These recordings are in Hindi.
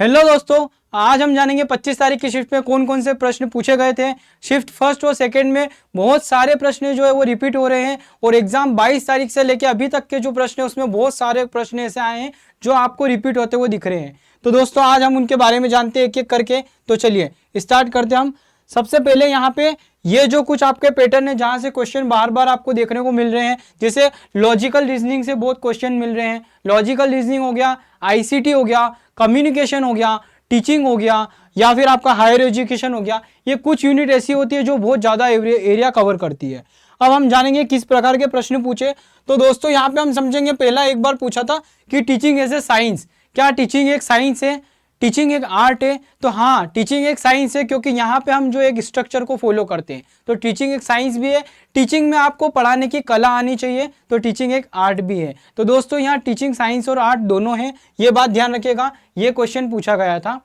हेलो दोस्तों, आज हम जानेंगे 25 तारीख की शिफ्ट में कौन कौन से प्रश्न पूछे गए थे। शिफ्ट फर्स्ट और सेकंड में बहुत सारे प्रश्न जो है वो रिपीट हो रहे हैं और एग्जाम 22 तारीख से लेके अभी तक के जो प्रश्न है उसमें बहुत सारे प्रश्न ऐसे आए हैं जो आपको रिपीट होते हुए दिख रहे हैं। तो दोस्तों आज हम उनके बारे में जानते हैं एक एक करके। तो चलिए स्टार्ट करते हैं हम। सबसे पहले यहाँ पे ये जो कुछ आपके पैटर्न है जहां से क्वेश्चन बार बार आपको देखने को मिल रहे हैं, जैसे लॉजिकल रीजनिंग से बहुत क्वेश्चन मिल रहे हैं। लॉजिकल रीजनिंग हो गया, आईसीटी हो गया, कम्युनिकेशन हो गया, टीचिंग हो गया या फिर आपका हायर एजुकेशन हो गया। ये कुछ यूनिट ऐसी होती है जो बहुत ज़्यादा एरिया कवर करती है। अब हम जानेंगे किस प्रकार के प्रश्न पूछे। तो दोस्तों यहाँ पे हम समझेंगे, पहला एक बार पूछा था कि टीचिंग एज ए साइंस, क्या टीचिंग एक साइंस है, टीचिंग एक आर्ट है? तो हाँ, टीचिंग एक साइंस है क्योंकि यहाँ पे हम जो एक स्ट्रक्चर को फॉलो करते हैं, तो टीचिंग एक साइंस भी है। टीचिंग में आपको पढ़ाने की कला आनी चाहिए, तो टीचिंग एक आर्ट भी है। तो दोस्तों यहाँ टीचिंग साइंस और आर्ट दोनों हैं, ये बात ध्यान रखिएगा। ये क्वेश्चन पूछा गया था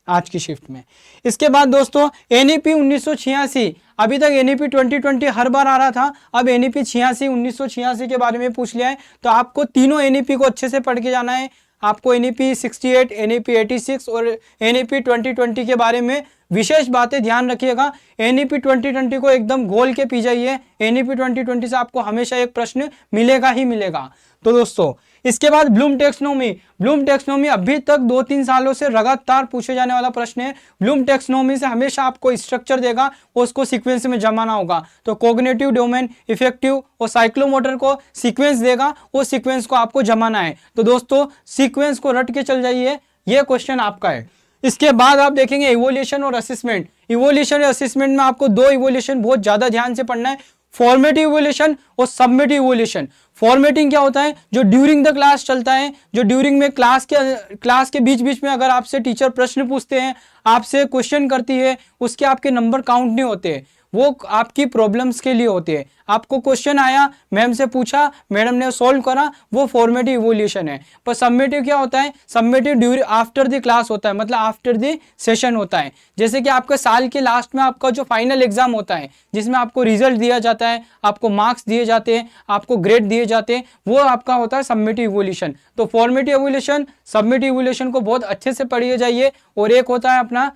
आज की शिफ्ट में। इसके बाद दोस्तों एनईपी 1986, अभी तक एनईपी 2020 हर बार आ रहा था, अब एनईपी 1986 के बारे में पूछ लिया है। तो आपको तीनों एनईपी को अच्छे से पढ़ के जाना है। आपको एनईपी 68, एनईपी 86 और एनईपी 2020 के बारे में विशेष बातें ध्यान रखिएगा। एनईपी 2020 को एकदम घोल के पी जाइए। एनईपी 2020 से आपको हमेशा एक प्रश्न मिलेगा ही मिलेगा। तो दोस्तों इसके बाद ब्लूम टेक्सोनोमी। ब्लूम टेक्सोनोमी अभी तक 2-3 सालों से लगातार पूछे जाने वाला प्रश्न है। ब्लूम टेक्सोनोमी से हमेशा आपको स्ट्रक्चर देगा और उसको सीक्वेंस में जमाना होगा। तो कॉग्निटिव डोमेन, इफेक्टिव और साइक्लोमोटर को सीक्वेंस देगा, वो सीक्वेंस को आपको जमाना है। तो दोस्तों सीक्वेंस को रट के चल जाइए, ये क्वेश्चन आपका है। इसके बाद आप देखेंगे इवोल्यूशन और असेसमेंट। इवोल्यूशन और असेसमेंट में आपको दो इवोल्यूशन बहुत ज्यादा ध्यान से पढ़ना है, फॉर्मेटिव इवोल्यूशन और सबमेटिव इवोल्यूशन। फॉर्मेटिंग क्या होता है? जो ड्यूरिंग द क्लास चलता है, जो ड्यूरिंग में क्लास के बीच बीच में अगर आपसे टीचर प्रश्न पूछते हैं, आपसे क्वेश्चन करती है, उसके आपके नंबर काउंट नहीं होते, वो आपकी प्रॉब्लम्स के लिए होते हैं। आपको क्वेश्चन आया, मैम से पूछा, मैडम ने सॉल्व करा, वो फॉर्मेटिव इवोल्यूशन है। पर सबमेटिव क्या होता है? Summative during after the class होता है, मतलब आफ्टर द सेशन होता है। जैसे कि आपके साल के लास्ट में आपका जो फाइनल एग्जाम होता है, जिसमें आपको रिजल्ट दिया जाता है, आपको मार्क्स दिए जाते हैं, आपको ग्रेड दिए जाते हैं, वो आपका होता है सबमेटिव इवोल्यूशन। तो फॉर्मेटिव इवोल्यूशन, सबमेटिव इवोल्यूशन को बहुत अच्छे से पढ़िए जाइए। और एक होता है अपना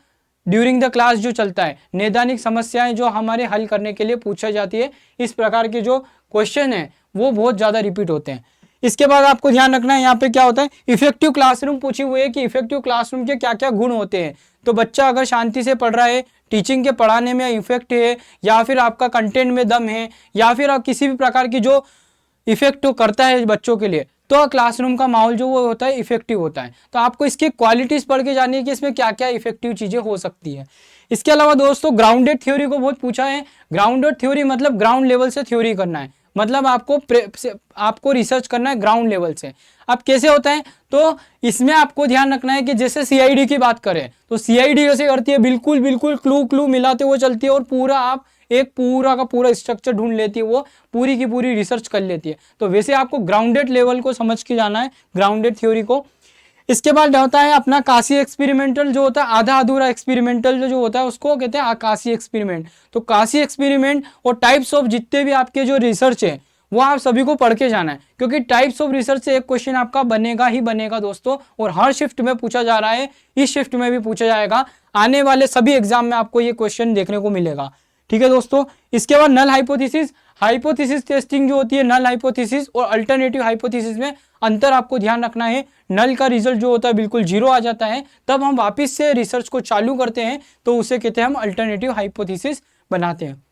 ड्यूरिंग द क्लास जो चलता है, नैदानिक समस्याएं जो हमारे हल करने के लिए पूछा जाती है। इस प्रकार के जो क्वेश्चन है वो बहुत ज़्यादा रिपीट होते हैं। इसके बाद आपको ध्यान रखना है यहाँ पे क्या होता है, इफेक्टिव क्लासरूम पूछी हुई है कि इफेक्टिव क्लासरूम के क्या क्या गुण होते हैं। तो बच्चा अगर शांति से पढ़ रहा है, टीचिंग के पढ़ाने में इफेक्ट है, या फिर आपका कंटेंट में दम है, या फिर आप किसी भी प्रकार की जो इफेक्ट करता है बच्चों के लिए, तो क्लासरूम का माहौल जो वो होता है इफेक्टिव होता है। तो आपको इसकी क्वालिटीज पढ़ के जानी है कि इसमें क्या क्या इफेक्टिव चीजें हो सकती है। इसके अलावा दोस्तों ग्राउंडेड थ्योरी को बहुत पूछा है। ग्राउंडेड थ्योरी मतलब ग्राउंड लेवल से थ्योरी करना है, मतलब आपको रिसर्च करना है ग्राउंड लेवल से। अब कैसे होता है? तो इसमें आपको ध्यान रखना है कि जैसे सीआईडी की बात करें तो सीआईडी कैसे करती है, बिल्कुल बिल्कुल क्लू मिलाते हुए चलती है और पूरा आप एक पूरा का पूरा स्ट्रक्चर ढूंढ लेती है, वो पूरी की पूरी रिसर्च कर लेती है। तो वैसे आपको ग्राउंडेड लेवल को समझ के जाना है, ग्राउंडेड थ्योरी को। इसके बाद होता है अपना काशी एक्सपेरिमेंटल, जो होता है आधा अधूरा एक्सपेरिमेंटल जो होता है उसको कहते हैं आकाशी एक्सपेरिमेंट। तो काशी एक्सपेरिमेंट और टाइप्स ऑफ जितने भी आपके जो रिसर्च है वो आप सभी को पढ़ के जाना है, क्योंकि टाइप्स ऑफ रिसर्च से एक क्वेश्चन आपका बनेगा ही बनेगा दोस्तों। और हर शिफ्ट में पूछा जा रहा है, इस शिफ्ट में भी पूछा जाएगा, आने वाले सभी एग्जाम में आपको ये क्वेश्चन देखने को मिलेगा। ठीक है दोस्तों। इसके बाद नल हाइपोथेसिस। हाइपोथेसिस टेस्टिंग जो होती है, नल हाइपोथेसिस और अल्टरनेटिव हाइपोथेसिस में अंतर आपको ध्यान रखना है। नल का रिजल्ट जो होता है बिल्कुल जीरो आ जाता है, तब हम वापस से रिसर्च को चालू करते हैं, तो उसे कहते हैं हम अल्टरनेटिव हाइपोथेसिस बनाते हैं।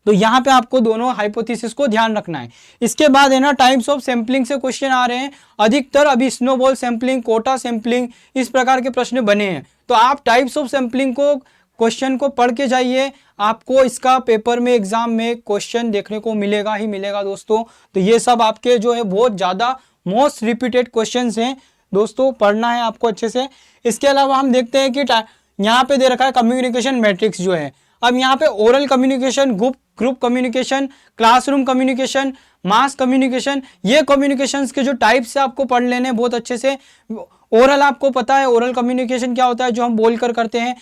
तो यहाँ पे आपको दोनों हाइपोथेसिस को ध्यान रखना है। इसके बाद है ना टाइप्स ऑफ सैंपलिंग से क्वेश्चन आ रहे हैं अधिकतर। अभी स्नोबॉल सैंपलिंग, कोटा सैंपलिंग, इस प्रकार के प्रश्न बने हैं। तो आप टाइप्स ऑफ सैंपलिंग को क्वेश्चन को पढ़ के जाइए, आपको इसका पेपर में एग्जाम में क्वेश्चन देखने को मिलेगा ही मिलेगा दोस्तों। तो ये सब आपके जो है बहुत ज़्यादा मोस्ट रिपीटेड क्वेश्चंस हैं दोस्तों, पढ़ना है आपको अच्छे से। इसके अलावा हम देखते हैं कि यहाँ पे दे रखा है कम्युनिकेशन मैट्रिक्स जो है। अब यहाँ पे oral communication, group communication, classroom communication, mass communication, ये कम्युनिकेशंस के जो टाइप्स है आपको पढ़ लेने बहुत अच्छे से। ओरल आपको पता है, ओरल कम्युनिकेशन क्या होता है, जो हम बोलकर करते हैं।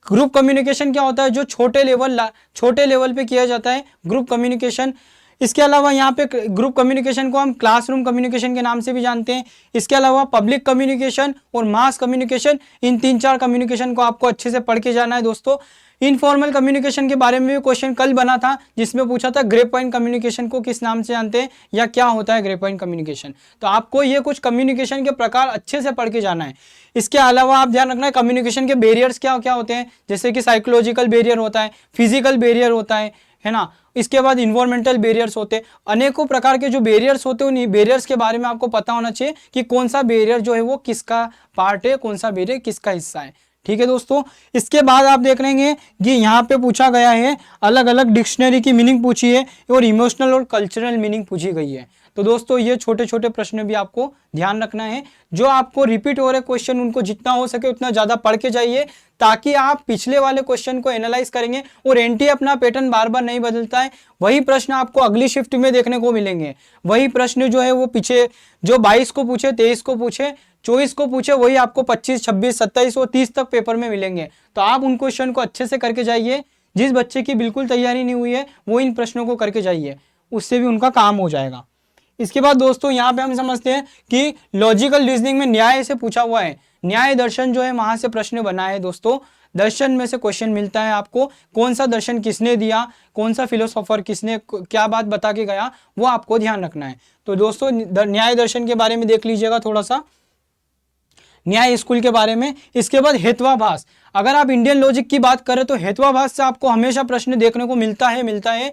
ग्रुप कम्युनिकेशन क्या होता है, जो छोटे लेवल पे किया जाता है, ग्रुप कम्युनिकेशन। इसके अलावा यहाँ पे ग्रुप कम्युनिकेशन को हम क्लासरूम कम्युनिकेशन के नाम से भी जानते हैं। इसके अलावा पब्लिक कम्युनिकेशन और मास कम्युनिकेशन, इन 3-4 कम्युनिकेशन को आपको अच्छे से पढ़ के जाना है दोस्तों। इनफॉर्मल कम्युनिकेशन के बारे में भी क्वेश्चन कल बना था, जिसमें पूछा था ग्रे पॉइंट कम्युनिकेशन को किस नाम से जानते हैं या क्या होता है ग्रे पॉइंट कम्युनिकेशन। तो आपको ये कुछ कम्युनिकेशन के प्रकार अच्छे से पढ़ के जाना है। इसके अलावा आप ध्यान रखना है कम्युनिकेशन के बैरियर्स क्या क्या होते हैं, जैसे कि साइकोलॉजिकल बैरियर होता है, फिजिकल बैरियर होता है ना। इसके बाद इन्वायरमेंटल बैरियर्स होते हैं, अनेकों प्रकार के जो बैरियर्स होते हैं, उन बैरियर्स के बारे में आपको पता होना चाहिए कि कौन सा बैरियर जो है वो किसका पार्ट है, कौन सा बैरियर किसका हिस्सा है। ठीक है दोस्तों। इसके बाद आप देख लेंगे कि यहाँ पे पूछा गया है अलग अलग डिक्शनरी की मीनिंग पूछी है और इमोशनल और कल्चरल मीनिंग पूछी गई है। तो दोस्तों ये छोटे छोटे प्रश्न भी आपको ध्यान रखना है, जो आपको रिपीट हो रहे क्वेश्चन उनको जितना हो सके उतना ज़्यादा पढ़ के जाइए, ताकि आप पिछले वाले क्वेश्चन को एनालाइज करेंगे। और एनटी अपना पैटर्न बार बार नहीं बदलता है, वही प्रश्न आपको अगली शिफ्ट में देखने को मिलेंगे। वही प्रश्न जो है वो पीछे जो 22 को पूछे, 23 को पूछे, 24 को पूछे, वही आपको 25, 26, 27 और 30 तक पेपर में मिलेंगे। तो आप उन क्वेश्चन को अच्छे से करके जाइए। जिस बच्चे की बिल्कुल तैयारी नहीं हुई है वो इन प्रश्नों को करके जाइए, उससे भी उनका काम हो जाएगा। इसके बाद दोस्तों यहाँ पे हम समझते हैं कि लॉजिकल रीजनिंग में न्याय से पूछा हुआ है, न्याय दर्शन जो है वहां से प्रश्न बना है दोस्तों। दर्शन में से क्वेश्चन मिलता है आपको, कौन सा दर्शन किसने दिया, कौन सा फिलोसोफर किसने क्या बात बता के गया, वो आपको ध्यान रखना है। तो दोस्तों न्याय दर्शन के बारे में देख लीजिएगा थोड़ा सा, न्याय स्कूल के बारे में। इसके बाद हेत्वाभास, अगर आप इंडियन लॉजिक की बात करें तो हेत्वाभास से आपको हमेशा प्रश्न देखने को मिलता है।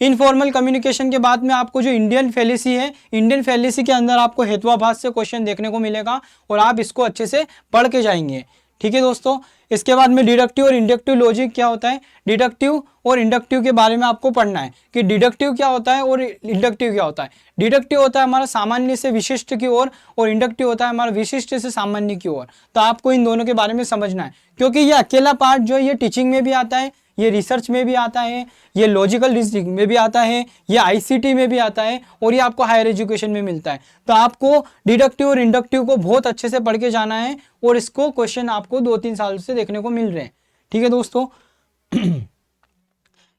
इनफॉर्मल कम्युनिकेशन के बाद में आपको जो इंडियन फैलेसी है, इंडियन फैलेसी के अंदर आपको हेत्वाभास से क्वेश्चन देखने को मिलेगा और आप इसको अच्छे से पढ़ के जाएंगे। ठीक है दोस्तों। इसके बाद में डिडक्टिव और इंडक्टिव लॉजिक क्या होता है, डिडक्टिव और इंडक्टिव के बारे में आपको पढ़ना है कि डिडक्टिव क्या होता है और इंडक्टिव क्या होता है। डिडक्टिव होता है हमारा सामान्य से विशिष्ट की ओर और इंडक्टिव होता है हमारा विशिष्ट से सामान्य की ओर। तो आपको इन दोनों के बारे में समझना है, क्योंकि ये अकेला पार्ट जो है ये टीचिंग में भी आता है, ये रिसर्च में भी आता है, ये लॉजिकल रीजनिंग में भी आता है, ये आईसीटी में भी आता है और ये आपको हायर एजुकेशन में मिलता है। तो आपको डिडक्टिव और इंडक्टिव को बहुत अच्छे से पढ़ के जाना है और इसको क्वेश्चन आपको 2-3 साल से देखने को मिल रहे हैं। ठीक है दोस्तों।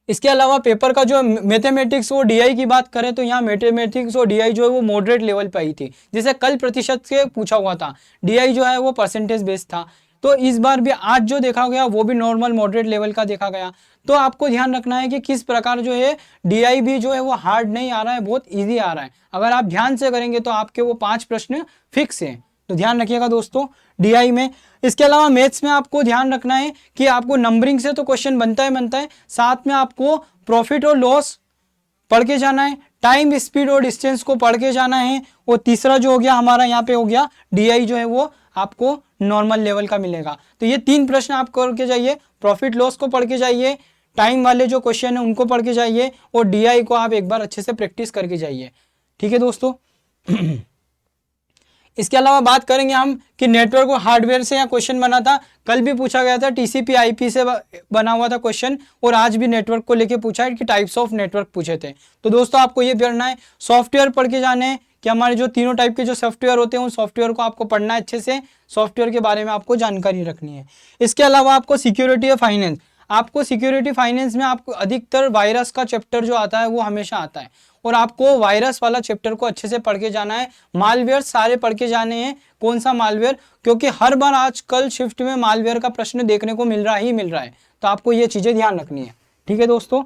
इसके अलावा पेपर का जो मैथमेटिक्स और डीआई की बात करें तो यहाँ मैथमेटिक्स और डीआई जो है वो मॉडरेट लेवल पे आई थी, जैसे कल प्रतिशत से पूछा हुआ था, डीआई जो है वो परसेंटेज बेस्ड था। तो इस बार भी आज जो देखा गया वो भी नॉर्मल मॉडरेट लेवल का देखा गया। तो आपको ध्यान रखना है कि किस प्रकार जो है डीआई भी जो है वो हार्ड नहीं आ रहा है, बहुत इजी आ रहा है। अगर आप ध्यान से करेंगे तो आपके वो 5 प्रश्न फिक्स हैं। तो ध्यान रखिएगा दोस्तों डीआई में। इसके अलावा मैथ्स में आपको ध्यान रखना है कि आपको नंबरिंग से तो क्वेश्चन बनता है, साथ में आपको प्रॉफिट और लॉस पढ़ के जाना है, टाइम, स्पीड और डिस्टेंस को पढ़ के जाना है। और तीसरा जो हो गया हमारा यहाँ पे हो गया डीआई जो है वो आपको नॉर्मल लेवल का मिलेगा। तो ये 3 प्रश्न आप करके जाइए, प्रॉफिट लॉस को पढ़ के जाइए, टाइम वाले जो क्वेश्चन है उनको पढ़ के जाइए और डीआई को आप एक बार अच्छे से प्रैक्टिस करके जाइए। ठीक है दोस्तों। इसके अलावा बात करेंगे हम कि नेटवर्क और हार्डवेयर से यहाँ क्वेश्चन बना था, कल भी पूछा गया था, टीसीपी आईपी से बना हुआ था क्वेश्चन, और आज भी नेटवर्क को लेके पूछा है कि टाइप्स ऑफ नेटवर्क पूछे थे। तो दोस्तों आपको ये पढ़ना है, सॉफ्टवेयर पढ़ के जाने हैं कि हमारे जो तीनों टाइप के जो सॉफ्टवेयर होते हैं उन सॉफ्टवेयर को आपको पढ़ना है अच्छे से, सॉफ्टवेयर के बारे में आपको जानकारी रखनी है। इसके अलावा आपको सिक्योरिटी और फाइनेंस, आपको सिक्योरिटी फाइनेंस में आपको अधिकतर वायरस का चैप्टर जो आता है वो हमेशा आता है और आपको वायरस वाला चैप्टर को अच्छे से पढ़ के जाना है। मालवेयर सारे पढ़ के जाने हैं, कौन सा मालवेयर, क्योंकि हर बार आजकल शिफ्ट में मालवेयर का प्रश्न देखने को मिल रहा है, तो आपको ये चीजें ध्यान रखनी है। ठीक है दोस्तों।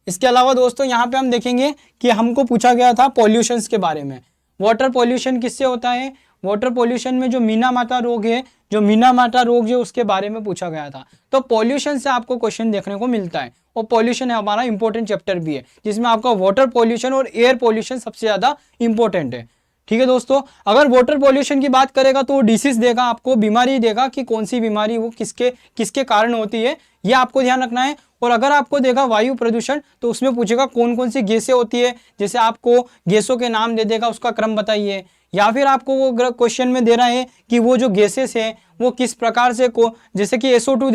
इसके अलावा दोस्तों यहाँ पे हम देखेंगे कि हमको पूछा गया था पॉल्यूशंस के बारे में। वाटर पॉल्यूशन किससे होता है, वाटर पॉल्यूशन में जो मीना माता रोग है, जो मीना माता रोग जो उसके बारे में पूछा गया था। तो पॉल्यूशन से आपको क्वेश्चन देखने को मिलता है और पॉल्यूशन है हमारा इंपॉर्टेंट चैप्टर भी है, जिसमें आपका वाटर पॉल्यूशन और एयर पॉल्यूशन सबसे ज्यादा इंपॉर्टेंट है। ठीक है दोस्तों। अगर वाटर पॉल्यूशन की बात करेगा तो वो डिसीज देगा, आपको बीमारी देगा कि कौन सी बीमारी वो किसके कारण होती है, ये आपको ध्यान रखना है। और अगर आपको देगा वायु प्रदूषण तो उसमें पूछेगा कौन कौन सी गैसें होती है, जैसे आपको गैसों के नाम दे देगा, उसका क्रम बताइए। या फिर आपको वो क्वेश्चन में दे रहा है कि वो जो गैसेस है वो किस प्रकार से जैसे कि SO2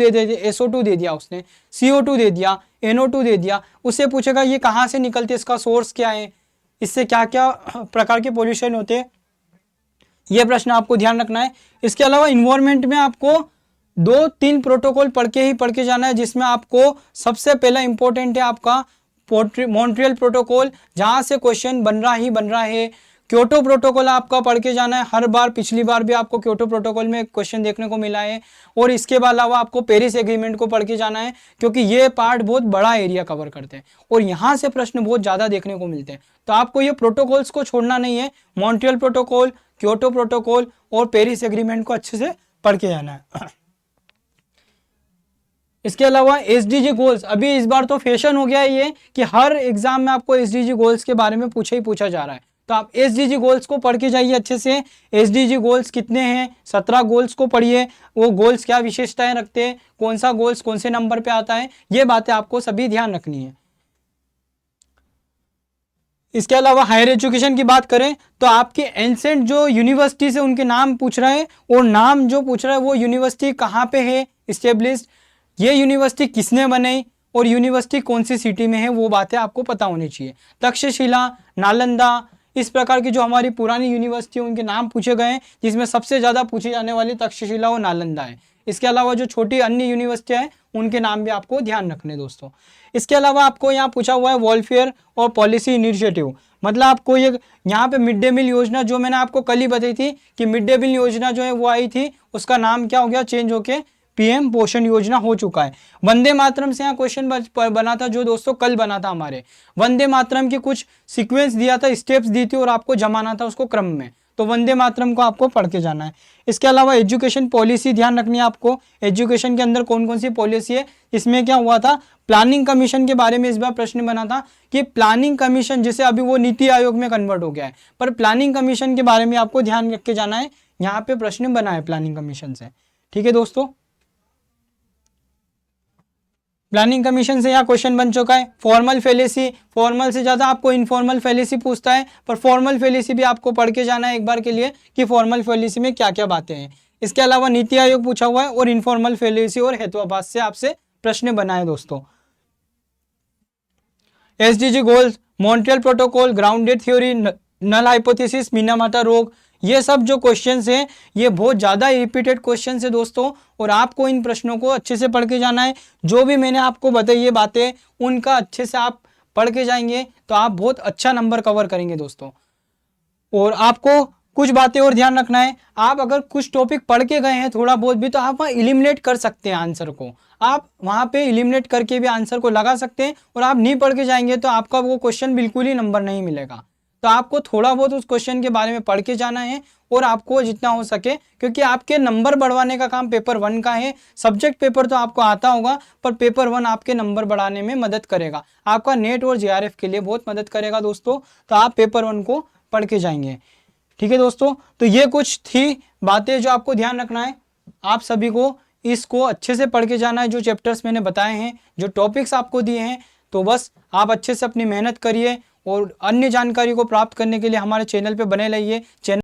SO2 दे दिया उसने, CO2 दे दिया, NO2 दे दिया, उससे पूछेगा ये कहाँ से निकलते हैं, इसका सोर्स क्या है, इससे क्या क्या प्रकार के पोल्यूशन होते हैं, ये प्रश्न आपको ध्यान रखना है। इसके अलावा इन्वायरमेंट में आपको 2-3 प्रोटोकॉल पढ़ के जाना है, जिसमें आपको सबसे पहला इंपॉर्टेंट है आपका मॉन्ट्रियल प्रोटोकॉल, जहां से क्वेश्चन बन रहा है। क्योटो प्रोटोकॉल आपका पढ़ के जाना है हर बार, पिछली बार भी आपको क्योटो प्रोटोकॉल में क्वेश्चन देखने को मिला है। और इसके अलावा आपको पेरिस एग्रीमेंट को पढ़ के जाना है, क्योंकि ये पार्ट बहुत बड़ा एरिया कवर करते हैं और यहाँ से प्रश्न बहुत ज़्यादा देखने को मिलते हैं। तो आपको ये प्रोटोकॉल्स को छोड़ना नहीं है, मॉन्ट्रियल प्रोटोकॉल, क्योटो प्रोटोकॉल और पेरिस एग्रीमेंट को अच्छे से पढ़ के जाना है। इसके अलावा एसडीजी गोल्स, अभी इस बार तो फैशन हो गया है ये कि हर एग्जाम में आपको एसडीजी गोल्स के बारे में पूछा जा रहा है। तो आप एसडीजी गोल्स को पढ़ के जाइए अच्छे से। एसडीजी गोल्स कितने हैं, 17 गोल्स को पढ़िए, वो गोल्स क्या विशेषताएं रखते हैं, कौन सा गोल्स कौन से नंबर पे आता है, ये बातें आपको सभी ध्यान रखनी है। इसके अलावा हायर एजुकेशन की बात करें तो आपके एंसेंट जो यूनिवर्सिटी से उनके नाम पूछ रहे हैं, और नाम जो पूछ रहा है वो यूनिवर्सिटी कहाँ पे है इस्टेब्लिश्ड, ये यूनिवर्सिटी किसने बनाई और यूनिवर्सिटी कौन सी सिटी में है, वो बातें आपको पता होनी चाहिए। तक्षशिला, नालंदा, इस प्रकार की जो हमारी पुरानी यूनिवर्सिटी उनके नाम पूछे गए हैं, जिसमें सबसे ज़्यादा पूछी जाने वाली तक्षशिला और नालंदा है। इसके अलावा जो छोटी अन्य यूनिवर्सिटियाँ हैं उनके नाम भी आपको ध्यान रखने दोस्तों। इसके अलावा आपको यहाँ पूछा हुआ है वेलफेयर और पॉलिसी इनिशिएटिव, मतलब आपको ये यहाँ पे मिड डे मील योजना जो मैंने आपको कल ही बताई थी कि मिड डे मील योजना जो है वो आई थी, उसका नाम क्या हो गया, चेंज होके पीएम पोषण योजना हो चुका है। वंदे मातरम से यहाँ क्वेश्चन बना था जो दोस्तों कल बना था हमारे, वंदे मातरम की कुछ सीक्वेंस दिया था, स्टेप्स दी थी और आपको जमाना था उसको क्रम में, तो वंदे मातरम को आपको पढ़ के जाना है। इसके अलावा एजुकेशन पॉलिसी ध्यान रखनी है आपको, एजुकेशन के अंदर कौन कौन सी पॉलिसी है। इसमें क्या हुआ था, प्लानिंग कमीशन के बारे में इस बार प्रश्न बना था कि प्लानिंग कमीशन, जैसे अभी वो नीति आयोग में कन्वर्ट हो गया है, पर प्लानिंग कमीशन के बारे में आपको ध्यान रख के जाना है, यहाँ पे प्रश्न बना है प्लानिंग कमीशन से। ठीक है दोस्तों, प्लानिंग कमीशन से यहाँ क्वेश्चन बन चुका है। फॉर्मल फेलेसी, फॉर्मल से ज़्यादा आपको इनफॉर्मल फेलेसी पूछता है, पर फॉर्मल फेलेसी भी आपको पढ़ के जाना है एक बार के लिए कि फॉर्मल फेलेसी में क्या क्या बातें हैं। इसके अलावा नीति आयोग पूछा हुआ है और इनफॉर्मल फेलेसी और हेतुआभास से आपसे प्रश्न बना है दोस्तों। SDG goals, Montreal protocol, grounded theory, null hypothesis, Minamata रोग, ये सब जो क्वेश्चंस हैं ये बहुत ज़्यादा रिपीटेड क्वेश्चंस है दोस्तों, और आपको इन प्रश्नों को अच्छे से पढ़ के जाना है। जो भी मैंने आपको बताई ये बातें, उनका अच्छे से आप पढ़ के जाएंगे तो आप बहुत अच्छा नंबर कवर करेंगे दोस्तों। और आपको कुछ बातें और ध्यान रखना है, आप अगर कुछ टॉपिक पढ़ के गए हैं थोड़ा बहुत भी, तो आप वहाँ इलिमिनेट कर सकते हैं आंसर को, आप वहाँ पे इलिमिनेट करके भी आंसर को लगा सकते हैं। और आप नहीं पढ़ के जाएंगे तो आपका वो क्वेश्चन बिल्कुल ही नंबर नहीं मिलेगा। तो आपको थोड़ा बहुत उस क्वेश्चन के बारे में पढ़ के जाना है, और आपको जितना हो सके, क्योंकि आपके नंबर बढ़वाने का काम पेपर 1 का है। सब्जेक्ट पेपर तो आपको आता होगा, पर पेपर 1 आपके नंबर बढ़ाने में मदद करेगा, आपका नेट और जेआरएफ के लिए बहुत मदद करेगा दोस्तों। तो आप पेपर 1 को पढ़ के जाएंगे। ठीक है दोस्तों, तो ये कुछ थी बातें जो आपको ध्यान रखना है। आप सभी को इसको अच्छे से पढ़ के जाना है, जो चैप्टर्स मैंने बताए हैं, जो टॉपिक्स आपको दिए हैं। तो बस आप अच्छे से अपनी मेहनत करिए, और अन्य जानकारी को प्राप्त करने के लिए हमारे चैनल पे बने रहिए। चैनल